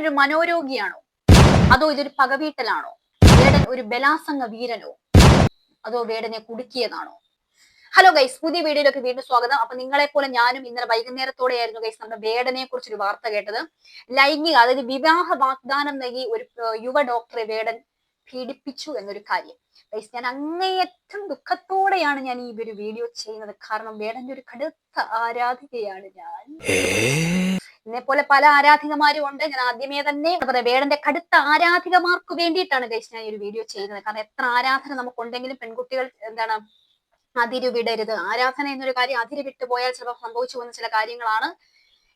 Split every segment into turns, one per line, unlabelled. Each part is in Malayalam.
ഒരു മനോരോഗിയാണോ, അതോ ഇതൊരു പകവീട്ടലാണോ? വേടൻ ഒരു ബലാസംഗ വീരനോ, അതോ വേടനെ കുടുക്കിയതാണോ? ഹലോ ഗൈസ്, പുതിയ വീഡിയോയിലേക്ക് വീണ്ടും സ്വാഗതം. അപ്പൊ നിങ്ങളെ പോലെ ഞാനും ഇന്നലെ വൈകുന്നേരത്തോടെയായിരുന്നു ഗൈസ് നമ്മുടെ വേടനെ കുറിച്ചൊരു വാർത്ത കേട്ടത്. ലൈംഗിക, അതായത് വിവാഹ വാഗ്ദാനം നൽകി ഒരു യുവ ഡോക്ടറെ വേടൻ പീഡിപ്പിച്ചു എന്നൊരു കാര്യം. ഗൈസ്, ഞാൻ അങ്ങേയറ്റം ദുഃഖത്തോടെയാണ് ഞാൻ ഈ ഒരു വീഡിയോ ചെയ്യുന്നത്. കാരണം വേടന്റെ ഒരു കടുത്ത ആരാധികയാണ് ഞാൻ. എന്നെ പോലെ പല ആരാധികമാരും ഉണ്ട്. ഞാൻ ആദ്യമേ തന്നെ വേടന്റെ കടുത്ത ആരാധികമാർക്ക് വേണ്ടിയിട്ടാണ് ഗൈസ് ഞാൻ ഈ ഒരു വീഡിയോ ചെയ്യുന്നത്. കാരണം എത്ര ആരാധന നമുക്കുണ്ടെങ്കിലും പെൺകുട്ടികൾ അതിരുവിടരുത്. ആരാധന എന്നൊരു കാര്യം അതിര് വിട്ടുപോയാൽ ചിലപ്പോൾ സംഭവിച്ചു പോകുന്ന ചില കാര്യങ്ങളാണ്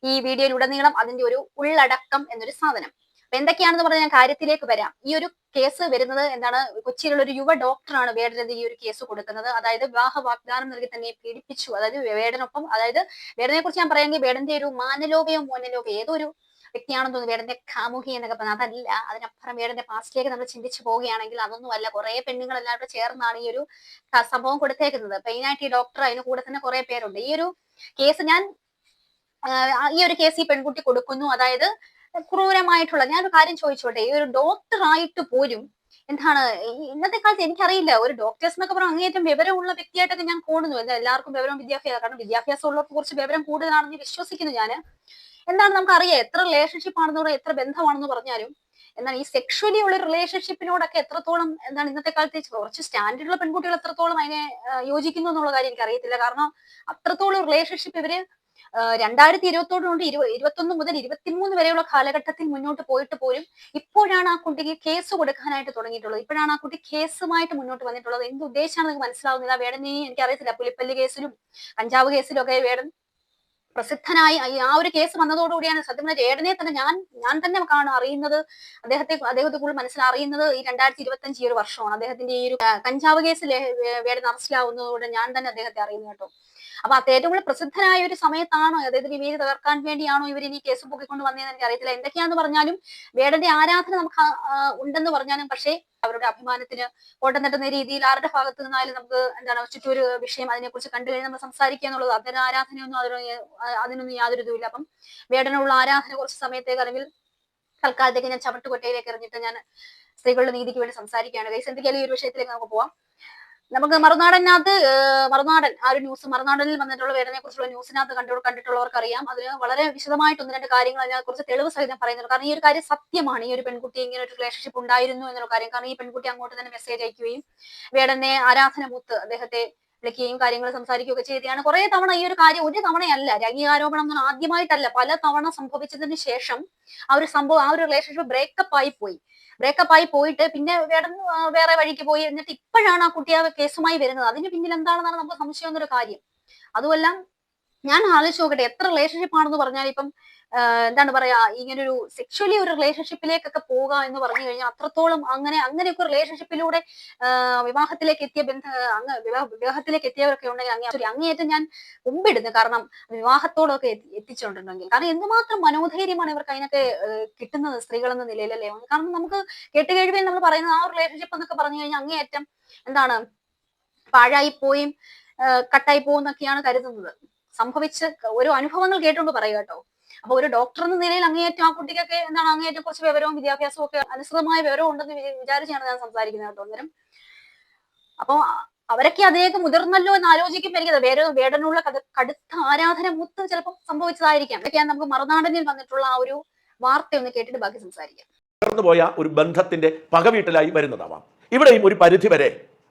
ഈ വീഡിയോയിലുടനീളം അതിന്റെ ഒരു ഉള്ളടക്കം എന്നൊരു സാധനം. അപ്പൊ എന്തൊക്കെയാണെന്ന് പറഞ്ഞാൽ ഞാൻ കാര്യത്തിലേക്ക് വരാം. ഈ ഒരു കേസ് വരുന്നത് കൊച്ചിയിലുള്ള ഒരു യുവ ഡോക്ടറാണ് വേടനെതിരെ ഈ ഒരു കേസ് കൊടുക്കുന്നത്. അതായത് വിവാഹ വാഗ്ദാനം നൽകി തന്നെ പീഡിപ്പിച്ചു. അതായത് വേടനൊപ്പം, അതായത് വേടനെ കുറിച്ച് ഞാൻ പറയുമെങ്കിൽ വേടന്റെ ഒരു മോനലോകയോ ഏതോ ഒരു വ്യക്തിയാണെന്ന് തോന്നുന്നു വേടന്റെ കാമുകി എന്നൊക്കെ പറഞ്ഞാൽ. അതല്ല, അതിനപ്പുറം വേടന്റെ പാസ്റ്റിലേക്ക് നമ്മൾ ചിന്തിച്ചു പോവുകയാണെങ്കിൽ അതൊന്നും അല്ല. കുറെ പെണ്ണുങ്ങൾ എല്ലാവരും ചേർന്നാണ് ഈ ഒരു സംഭവം കൊടുത്തേക്കുന്നത്. മെയിനായിട്ട് ഈ ഡോക്ടർ, അതിന് കൂടെ തന്നെ കുറെ പേരുണ്ട്. ഈ ഒരു കേസ് ഈ പെൺകുട്ടി കൊടുക്കുന്നു. അതായത് ക്രൂരമായിട്ടുള്ള, ഞാനൊരു കാര്യം ചോദിച്ചോട്ടെ, ഈ ഒരു ഡോക്ടർ ആയിട്ട് പോലും ഇന്നത്തെ കാലത്ത് എനിക്കറിയില്ല, ഒരു ഡോക്ടേഴ്സ് എന്നൊക്കെ പറഞ്ഞാൽ അങ്ങേയറ്റം വിവരമുള്ള വ്യക്തിയായിട്ടൊക്കെ ഞാൻ കാണുന്നു. എല്ലാവർക്കും വിവരവും വിദ്യാഭ്യാസം, കാരണം വിദ്യാഭ്യാസം ഉള്ളവർക്ക് കുറച്ച് വിവരം കൂടുതലാണെന്ന് വിശ്വസിക്കുന്നു ഞാൻ. നമുക്കറിയാം എത്ര റിലേഷൻഷിപ്പ് ആണെന്ന് പറഞ്ഞാൽ, എത്ര ബന്ധമാണെന്ന് പറഞ്ഞാലും ഈ സെക്ഷലി ഉള്ള റിലേഷൻഷിപ്പിനോടൊക്കെ എത്രത്തോളം ഇന്നത്തെ കാലത്ത് കുറച്ച് സ്റ്റാൻഡേർഡുള്ള പെൺകുട്ടികൾ എത്രത്തോളം അതിനെ യോജിക്കുന്നു എന്നുള്ള കാര്യം എനിക്ക് അറിയത്തില്ല. കാരണം അത്രത്തോളം റിലേഷൻഷിപ്പ് ഇവര് 2020 21 മുതൽ 23 വരെയുള്ള കാലഘട്ടത്തിൽ മുന്നോട്ട് പോയിട്ട് പോലും ഇപ്പോഴാണ് ആ കുട്ടിക്ക് കേസ് കൊടുക്കാനായിട്ട് തുടങ്ങിയിട്ടുള്ളത്. ഇപ്പോഴാണ് ആ കുട്ടി കേസുമായിട്ട് മുന്നോട്ട് വന്നിട്ടുള്ളത്. എന്ത് ഉദ്ദേശമാണ് നിങ്ങൾക്ക് മനസ്സിലാവുന്നില്ല. വേടനെ എനിക്കറിയത്തില്ല, പുലിപ്പല്ലി കേസിലും കഞ്ചാവ് കേസിലും ഒക്കെ വേടൻ പ്രസിദ്ധനായി. ആ ഒരു കേസ് വന്നതോടുകൂടിയാണ് സത്യം പറഞ്ഞ വേടനെ തന്നെ ഞാൻ തന്നെ അറിയുന്നത്. അദ്ദേഹത്തെ കൂടുതൽ മനസ്സിലറിയുന്നത് ഈ 2025 ഈ ഒരു വർഷമാണ്. അദ്ദേഹത്തിന്റെ ഈ ഒരു കഞ്ചാവ് കേസിൽ വേടൻ അറസ്റ്റിലാവുന്നതോടെ ഞാൻ തന്നെ അദ്ദേഹത്തെ അറിയുന്നു കേട്ടോ. അപ്പൊ ഏറ്റവും കൂടുതൽ പ്രസിദ്ധനായ ഒരു സമയത്താണോ, അതായത് ഇവര് തകർക്കാൻ വേണ്ടിയാണോ ഇവർ ഈ കേസ് പൊക്കിക്കൊണ്ട് വന്നതെന്ന് എനിക്ക് അറിയത്തില്ല. എന്തൊക്കെയാന്ന് പറഞ്ഞാലും വേടന്റെ ആരാധന നമുക്ക് ഉണ്ടെന്ന് പറഞ്ഞാലും, പക്ഷേ അവരുടെ അഭിമാനത്തിന് കോട്ടം തട്ടുന്ന രീതിയിൽ ആരുടെ ഭാഗത്ത് നിന്നാലും നമുക്ക് ചുറ്റൊരു വിഷയം അതിനെക്കുറിച്ച് കണ്ടു കഴിഞ്ഞാൽ നമ്മൾ സംസാരിക്കുക എന്നുള്ളത് അതിന് ആരാധനയൊന്നും അതിനൊന്നും യാതൊരു ഇതുമില്ല. അപ്പം വേടനുള്ള ആരാധന കുറച്ച് സമയത്തേക്ക്, അല്ലെങ്കിൽ തൽക്കാലത്തേക്ക് ഞാൻ ചവിട്ടുകൊട്ടയിലേക്ക് എറിഞ്ഞിട്ട് ഞാൻ സ്ത്രീകളുടെ നീതിക്ക് വേണ്ടി സംസാരിക്കുകയാണ്. ഗൈസ്, എന്തൊക്കെയാലും ഈ ഒരു വിഷയത്തിലേക്ക് നമുക്ക് പോവാം. നമുക്ക് മറുനാടൻ ആ ഒരു ന്യൂസ്, മറുനാടനിൽ വന്നിട്ടുള്ള വേടനെ കുറിച്ചുള്ള ന്യൂസിനകത്ത് കണ്ടിട്ടുള്ളവർക്ക് അറിയാം. അതിന് വളരെ വിശദമായിട്ട് 1-2 കാര്യങ്ങൾ അതിനെക്കുറിച്ച് തെളിവ് സഹിതം പറയുന്നുണ്ട്. കാരണം ഈ ഒരു കാര്യം സത്യമാണ്. ഈ ഒരു പെൺകുട്ടി ഇങ്ങനെ ഒരു റിലേഷൻഷിപ്പ് ഉണ്ടായിരുന്നു എന്നുള്ള കാര്യം. കാരണം ഈ പെൺകുട്ടി അങ്ങോട്ട് തന്നെ മെസ്സേജ് അയക്കുകയും വേടനെ ആരാധന മൂത്ത് അദ്ദേഹത്തെ വിളിക്കുകയും കാര്യങ്ങൾ സംസാരിക്കുകയൊക്കെ ചെയ്താണ്. കുറെ തവണ ഈ ഒരു കാര്യം, ഒരു തവണയല്ല, ലൈംഗികാരോപണം ഒന്നും ആദ്യമായിട്ടല്ല, പല തവണ സംഭവിച്ചതിന് ശേഷം ആ ഒരു റിലേഷൻഷിപ്പ് ബ്രേക്കപ്പ് ആയി പോയിട്ട് പിന്നെ വേടൻ വേറെ വഴിക്ക് പോയി. എന്നിട്ട് ഇപ്പോഴാണ് ആ കുട്ടി ആ കേസുമായി വരുന്നത്. അതിന് പിന്നിൽ എന്താണെന്നാണ് നമുക്ക് സംശയം എന്നൊരു കാര്യം. അതുമല്ല, ഞാൻ ആലോചിച്ച് നോക്കട്ടെ, എത്ര റിലേഷൻഷിപ്പ് ആണെന്ന് പറഞ്ഞാൽ ഇപ്പം ഇങ്ങനൊരു സെക്ഷലി ഒരു റിലേഷൻഷിപ്പിലേക്കൊക്കെ പോകുക എന്ന് പറഞ്ഞു കഴിഞ്ഞാൽ അത്രത്തോളം അങ്ങനെയൊക്കെ റിലേഷൻഷിപ്പിലൂടെ വിവാഹത്തിലേക്ക് എത്തിയവരൊക്കെ ഉണ്ടെങ്കിൽ അങ്ങേയറ്റം ഞാൻ മുമ്പിടുന്നു. കാരണം വിവാഹത്തോടൊക്കെ എത്തിച്ചിട്ടുണ്ടെങ്കിൽ, കാരണം എന്തുമാത്രം മനോധൈര്യമാണ് ഇവർക്ക് അതിനൊക്കെ കിട്ടുന്നത് സ്ത്രീകൾ എന്ന നിലയിലല്ലേ. കാരണം നമുക്ക് കേട്ടുകേഴ്വിയിൽ നമ്മൾ പറയുന്നത് ആ റിലേഷൻഷിപ്പ് എന്നൊക്കെ പറഞ്ഞു കഴിഞ്ഞാൽ അങ്ങേയറ്റം പാഴായി പോയും കട്ടായി പോകുന്നൊക്കെയാണ് കരുതുന്നത്. സംഭവിച്ച ഓരോ അനുഭവങ്ങൾ കേട്ടുകൊണ്ട് പറയുക കേട്ടോ. അപ്പൊ ഒരു ഡോക്ടർ എന്ന നിലയിൽ അങ്ങേയറ്റം ആ കുട്ടിക്കൊക്കെ അങ്ങേയറ്റം കുറച്ച് വിവരവും വിദ്യാഭ്യാസവും ഒക്കെ അനുസൃതമായ വിവരവും ഉണ്ടെന്ന് വിചാരിച്ചാണ് ഞാൻ സംസാരിക്കുന്നത് കേട്ടോ. അന്നേരം അപ്പൊ അവരൊക്കെ അതേക്ക് മുതിർന്നല്ലോ എന്ന് ആലോചിക്കുമ്പോൾ എനിക്ക് വേടനുള്ള കടുത്ത ആരാധന മൂത്ത് ചിലപ്പോൾ സംഭവിച്ചതായിരിക്കാം. അതൊക്കെയാണ് നമുക്ക് മറുനാടനിൽ വന്നിട്ടുള്ള ആ ഒരു വാർത്ത ഒന്ന് കേട്ടിട്ട് ബാക്കി സംസാരിക്കാം.
പോയ ഒരു ബന്ധത്തിന്റെ പകവീട്ടലായി വരുന്നതാവാം. ഇവിടെയും ഒരു പരിധി വരെ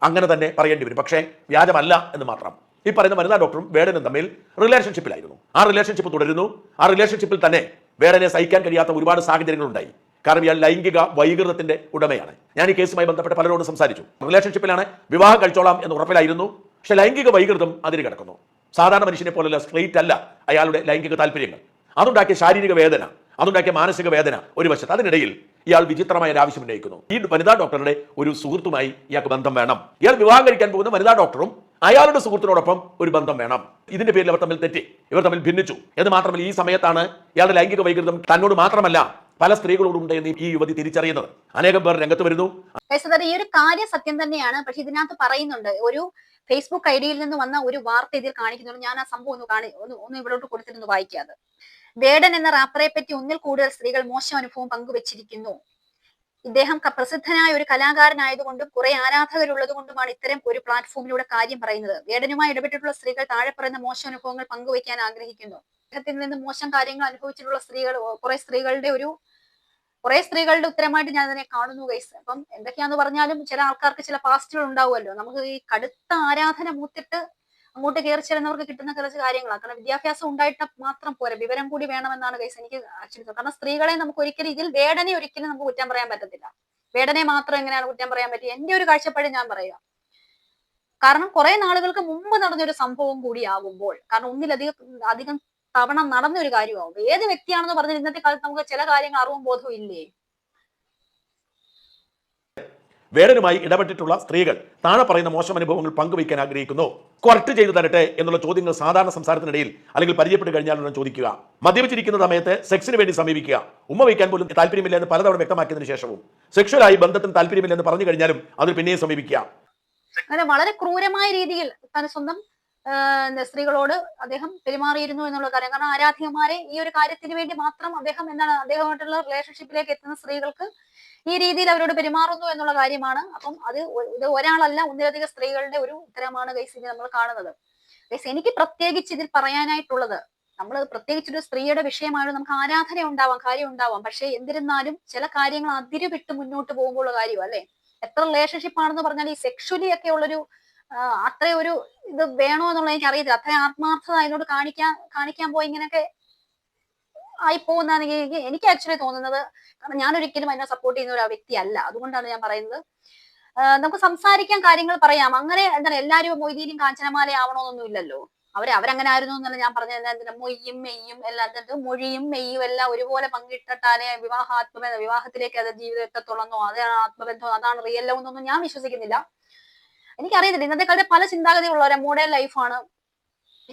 അങ്ങനെ തന്നെ പറയേണ്ടി വരും. പക്ഷേ വ്യാജമല്ല എന്ന് മാത്രം. ഈ പറയുന്ന വനിതാ ഡോക്ടറും വേടനും തമ്മിൽ റിലേഷൻഷിപ്പിലായിരുന്നു. ആ റിലേഷൻഷിപ്പ് തുടരുന്നു. ആ റിലേഷൻഷിപ്പിൽ തന്നെ വേടനെ സഹിക്കാൻ കഴിയാത്ത ഒരുപാട് സാഹചര്യങ്ങളുണ്ടായി. കാരണം ഇയാൾ ലൈംഗിക വൈകൃതത്തിന്റെ ഉടമയാണ്. ഞാൻ ഈ കേസുമായി ബന്ധപ്പെട്ട് പലരോടും സംസാരിച്ചു. റിലേഷൻഷിപ്പിലാണ്, വിവാഹം കഴിച്ചോളാം എന്ന് ഉറപ്പിലായിരുന്നു. പക്ഷെ ലൈംഗിക വൈകൃതം അതിന് കിടക്കുന്നു. സാധാരണ മനുഷ്യനെ പോലുള്ള സ്ട്രെയിറ്റ് അല്ല അയാളുടെ ലൈംഗിക താല്പര്യങ്ങൾ. അതുണ്ടാക്കിയ ശാരീരിക വേദന, അതുണ്ടാക്കിയ മാനസിക വേദന ഒരു വശത്ത്. അതിനിടയിൽ ഇയാൾ വിചിത്രമായ ഒരു ആവശ്യം ഉന്നയിക്കുന്നു. ഈ വനിതാ ഡോക്ടറുടെ ഒരു സുഹൃത്തുമായി ഇയാൾക്ക് ബന്ധം വേണം. ഇയാൾ വിവാഹം കഴിക്കാൻ പോകുന്ന വനിതാ ഡോക്ടറും അയാളുടെ സുഹൃത്തിനോടൊപ്പം ഒരു ബന്ധം വേണം. ഇതിന്റെ പേരിൽ അവർ തമ്മിൽ തെറ്റി, ഇവർ തമ്മിൽ ഭിന്നിച്ചു. എന്ന് മാത്രമല്ല, ഈ സമയത്താണ് ഇയാളുടെ ലൈംഗിക വൈകൃതം തന്നോട് മാത്രമല്ല പല സ്ത്രീകളോടുണ്ട് എന്ന് ഈ യുവതി തിരിച്ചറിയുന്നത്. അനേകം പേർ രംഗത്ത് വരുന്നു.
ഈ ഒരു കാര്യം സത്യം തന്നെയാണ്. പക്ഷെ ഇതിനകത്ത് പറയുന്നുണ്ട്, ഒരു ഫേസ്ബുക്ക് ഐഡിയിൽ നിന്ന് വന്ന ഒരു വാർത്ത ഇതിൽ കാണിക്കുന്നുണ്ട്. ഞാൻ ആ സംഭവം ഒന്ന് ഇവിടോട്ട് കൊടുത്തിട്ടൊന്ന് വായിക്കാതെ. വേടൻ എന്ന റാപ്പറെ പറ്റി ഒന്നിൽ കൂടുതൽ സ്ത്രീകൾ മോശം അനുഭവം പങ്കുവച്ചിരിക്കുന്നു. ഇദ്ദേഹം പ്രസിദ്ധനായ ഒരു കലാകാരനായതുകൊണ്ടും കുറെ ആരാധകരുള്ളത് കൊണ്ടുമാണ് ഇത്തരം ഒരു പ്ലാറ്റ്ഫോമിലൂടെ കാര്യം പറയുന്നത്. വേടനുമായി ഇടപെട്ടിട്ടുള്ള സ്ത്രീകൾ താഴെ പറയുന്ന മോശം അനുഭവങ്ങൾ പങ്കുവയ്ക്കാൻ ആഗ്രഹിക്കുന്നു. അദ്ദേഹത്തിൽ നിന്ന് മോശം കാര്യങ്ങൾ അനുഭവിച്ചിട്ടുള്ള സ്ത്രീകൾ കുറെ സ്ത്രീകളുടെ ഉത്തരമായിട്ട് ഞാൻ അതിനെ കാണുന്നു ഗൈസ്. അപ്പം എന്തൊക്കെയാന്ന് പറഞ്ഞാലും ചില ആൾക്കാർക്ക് ചില പാസ്റ്റുകൾ ഉണ്ടാവുമല്ലോ. നമുക്ക് ഈ കടുത്ത ആരാധന മൂത്തിട്ട് അങ്ങോട്ട് കയറി ചെല്ലുന്നവർക്ക് കിട്ടുന്ന കുറച്ച് കാര്യങ്ങളാണ്. കാരണം വിദ്യാഭ്യാസം ഉണ്ടായിട്ട് മാത്രം പോരാ, വിവരം കൂടി വേണമെന്നാണ് ഗൈസ് എനിക്ക് ആക്ച്വലി. കാരണം സ്ത്രീകളെ നമുക്ക് ഒരിക്കലും വേടനെ ഒരിക്കലും നമുക്ക് കുറ്റം പറയാൻ പറ്റത്തില്ല. വേടനെ മാത്രം എങ്ങനെയാണ് കുറ്റം പറയാൻ പറ്റുക? എന്റെ ഒരു കാഴ്ചപ്പാട് ഞാൻ പറയുക. കാരണം കുറെ നാളുകൾക്ക് മുമ്പ് നടന്നൊരു സംഭവം കൂടിയാകുമ്പോൾ, കാരണം അധികം തവണ നടന്ന ഒരു കാര്യമാവും. ഏത് വ്യക്തിയാണെന്ന് പറഞ്ഞാൽ ഇന്നത്തെ കാലത്ത് നമുക്ക് ചില കാര്യങ്ങൾ അറിവും ബോധവും ഇല്ലേ?
വേടനുമായി ഇടപെട്ടിട്ടുള്ള സ്ത്രീകൾ താഴെ പറയുന്ന മോശം അനുഭവങ്ങൾ പങ്കുവയ്ക്കാൻ ആഗ്രഹിക്കുന്നു. കറക്റ്റ് ചെയ്തു തരട്ടെ എന്നുള്ള ചോദ്യങ്ങൾ സാധാരണ സംസാരത്തിനിടയിൽ അല്ലെങ്കിൽ പരിചയപ്പെട്ട് കഴിഞ്ഞാൽ ചോദിക്കുക. മദ്യപിച്ചിരിക്കുന്ന സമയത്ത് സെക്സിന് വേണ്ടി സമീപിക്കുക. ഉമ്മ വയ്ക്കാൻ പോലും താല്പര്യമില്ല എന്ന് പലതവണ വ്യക്തമാക്കിയതിനു ശേഷവും സെക്ഷലായി ബന്ധത്തിന് താല്പര്യമില്ലെന്ന് പറഞ്ഞു കഴിഞ്ഞാലും അതിൽ പിന്നെയും സമീപിക്കുക.
അങ്ങനെ വളരെ ക്രൂരമായ രീതിയിൽ തന്നെ സ്വന്തം സ്ത്രീകളോട് അദ്ദേഹം പെരുമാറിയിരുന്നു എന്നുള്ള കാര്യം. കാരണം ആരാധികമാരെ ഈ ഒരു കാര്യത്തിന് വേണ്ടി മാത്രം അദ്ദേഹമായിട്ടുള്ള റിലേഷൻഷിപ്പിലേക്ക് എത്തുന്ന സ്ത്രീകൾക്ക് ഈ രീതിയിൽ അവരോട് പെരുമാറുന്നു എന്നുള്ള കാര്യമാണ്. അപ്പം ഇത് ഒരാളല്ല, ഒന്നിലധികം സ്ത്രീകളുടെ ഒരു ഉത്തരമാണ് ഗൈസ് ഇത് നമ്മൾ കാണുന്നത്. ഗൈസ് എനിക്ക് പ്രത്യേകിച്ച് ഇതിൽ പറയാനായിട്ടുള്ളത്, നമ്മൾ പ്രത്യേകിച്ചൊരു സ്ത്രീയുടെ വിഷയമായത് നമുക്ക് ആരാധന ഉണ്ടാവാം, കാര്യം ഉണ്ടാവാം. പക്ഷെ എന്നിരുന്നാലും ചില കാര്യങ്ങൾ അതിര് വിട്ട് മുന്നോട്ട് പോകുമ്പോൾ കാര്യം അല്ലെ. എത്ര റിലേഷൻഷിപ്പ് ആണെന്ന് പറഞ്ഞാൽ ഈ സെക്ഷുവലി ഒക്കെ ഉള്ളൊരു അത്രയും ഒരു ഇത് വേണോ എന്നുള്ളത് എനിക്ക് അറിയത്തില്ല. അത്രയും ആത്മാർത്ഥത അതിനോട് കാണിക്കാൻ പോയി ഇങ്ങനെയൊക്കെ ആയി പോകുന്നതാണ് എനിക്ക് ആക്ച്വലി തോന്നുന്നത്. കാരണം ഞാൻ ഒരിക്കലും അതിനെ സപ്പോർട്ട് ചെയ്യുന്ന ഒരു വ്യക്തിയല്ല. അതുകൊണ്ടാണ് ഞാൻ പറയുന്നത്. നമുക്ക് സംസാരിക്കാൻ കാര്യങ്ങൾ പറയാം. അങ്ങനെ എന്താണ് എല്ലാവരും മൊയ്തീനും കാഞ്ചനമാല ആവണമെന്നൊന്നും ഇല്ലല്ലോ. അവരങ്ങനെ ആയിരുന്നു എന്നല്ല ഞാൻ പറഞ്ഞത്. എന്തിനാ മൊയ്യും മെയ്യും എല്ലാം മൊഴിയും മെയ്യും എല്ലാം ഒരുപോലെ പങ്കിട്ടിട്ടാലേ വിവാഹത്തിലേക്ക് അത് ജീവിതത്തെ തുറന്നോ, അതാണ് ആത്മബന്ധം, അതാണ് റിയൽ ലവ് എന്നൊന്നും ഞാൻ വിശ്വസിക്കുന്നില്ല. എനിക്കറിയത്തില്ല. ഇന്നത്തെ കാലത്ത് പല ചിന്താഗതികളുള്ളവരെ മോഡേൺ ലൈഫാണ്.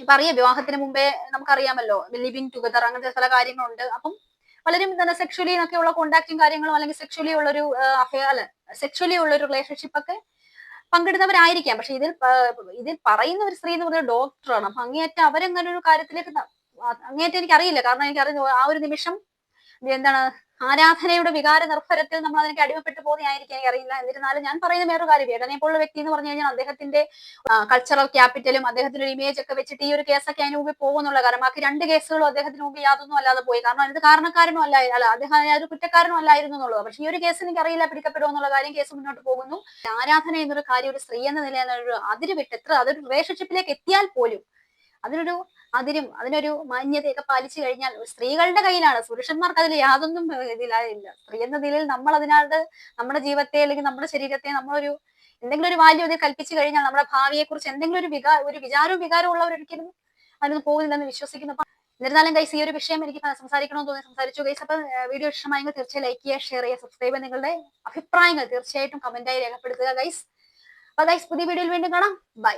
ഇപ്പൊ അറിയാം, വിവാഹത്തിന് മുമ്പേ നമുക്കറിയാമല്ലോ ലിവിങ് ടുഗദർ അങ്ങനത്തെ പല കാര്യങ്ങളുണ്ട്. അപ്പം പലരും തന്നെ സെക്ഷലി എന്നൊക്കെയുള്ള കോണ്ടാക്റ്റും കാര്യങ്ങളും അല്ലെങ്കിൽ സെക്ഷലി ഉള്ളൊരു സെക്ഷലി ഉള്ളൊരു റിലേഷൻഷിപ്പ് ഒക്കെ പങ്കിടുന്നവരായിരിക്കാം. പക്ഷെ ഇതിൽ പറയുന്ന ഒരു സ്ത്രീ എന്ന് പറയുന്ന ഡോക്ടറാണ്. അപ്പൊ അങ്ങേയറ്റം അവരെങ്ങനെ ഒരു കാര്യത്തിലേക്ക് അങ്ങേയറ്റം എനിക്കറിയില്ല. കാരണം എനിക്കറിയുന്ന ആ ഒരു നിമിഷം എന്താണ് ആരാധനയുടെ വികാര നിർഭരത്തിൽ നമ്മൾ അതിനൊക്കെ അടിമപ്പെട്ടു പോകുന്നതായിരിക്കും, എനിക്കറിയില്ല. എന്നിരുന്നാലും ഞാൻ പറയുന്ന വേറൊരു കാര്യം, വേടനെ പോലുള്ള വ്യക്തി എന്ന് പറഞ്ഞു കഴിഞ്ഞാൽ അദ്ദേഹത്തിന്റെ കൾച്ചറൽ ക്യാപിറ്റലും അദ്ദേഹത്തിന്റെ ഒരു ഇമേജ് ഒക്കെ വെച്ചിട്ട് ഈ ഒരു കേസൊക്കെ അതിന് മുമ്പിൽ പോകുന്നുള്ള കാരണം. ബാക്കി 2 കേസുകളും അദ്ദേഹത്തിന് മുമ്പ് യാതൊന്നും അല്ലാതെ പോയി. കാരണം അതിന് കാരണക്കാരനും അദ്ദേഹം ഒരു കുറ്റക്കാരനും അല്ലായിരുന്നു എന്നുള്ളത്. പക്ഷെ ഈ ഒരു കേസ് എനിക്കറിയില്ല പിടിക്കപ്പെടുമോ എന്നുള്ള കാര്യം. കേസ് മുന്നോട്ട് പോകുന്നു. ആരാധന എന്നൊരു കാര്യം ഒരു സ്ത്രീ എന്ന നിലയിൽ ഒരു അതിര് വിട്ട് അതൊരു റിലേഷൻഷിപ്പിലേക്ക് എത്തിയാൽ പോലും അതിനൊരു മാന്യതയൊക്കെ പാലിച്ചു കഴിഞ്ഞാൽ സ്ത്രീകളുടെ കയ്യിലാണ്. പുരുഷന്മാർക്ക് അതിൽ യാതൊന്നും ഇതിലായില്ല. സ്ത്രീ എന്ന നിലയിൽ നമ്മൾ അതിനകത്ത് നമ്മുടെ ജീവിതത്തെ അല്ലെങ്കിൽ നമ്മുടെ ശരീരത്തെ നമ്മളൊരു എന്തെങ്കിലും ഒരു വാല്യൂ അതിൽ കൽപ്പിച്ചു കഴിഞ്ഞാൽ നമ്മുടെ ഭാവിയെ കുറിച്ച് എന്തെങ്കിലും ഒരു വിചാരവും ഉള്ളവരൊരിക്കലും അതിനൊന്നും പോകുന്നില്ലെന്ന് വിശ്വസിക്കുന്നു. എന്നിരുന്നാലും ഗൈസ് ഈ ഒരു വിഷയം എനിക്ക് സംസാരിക്കണമെന്ന് തോന്നി സംസാരിച്ചു ഗൈസ്. അപ്പൊ വീഡിയോ ഇഷ്ടമായെങ്കിൽ തീർച്ചയായും ലൈക്ക് ചെയ്യുക, ഷെയർ ചെയ്യുക, സബ്സ്ക്രൈബ് ചെയ്യുക. നിങ്ങളുടെ അഭിപ്രായങ്ങൾ തീർച്ചയായിട്ടും കമന്റായി രേഖപ്പെടുത്തുക ഗൈസ്. അപ്പൊ ഗൈസ് പുതിയ വീഡിയോയിൽ വീണ്ടും കാണാം. ബൈ.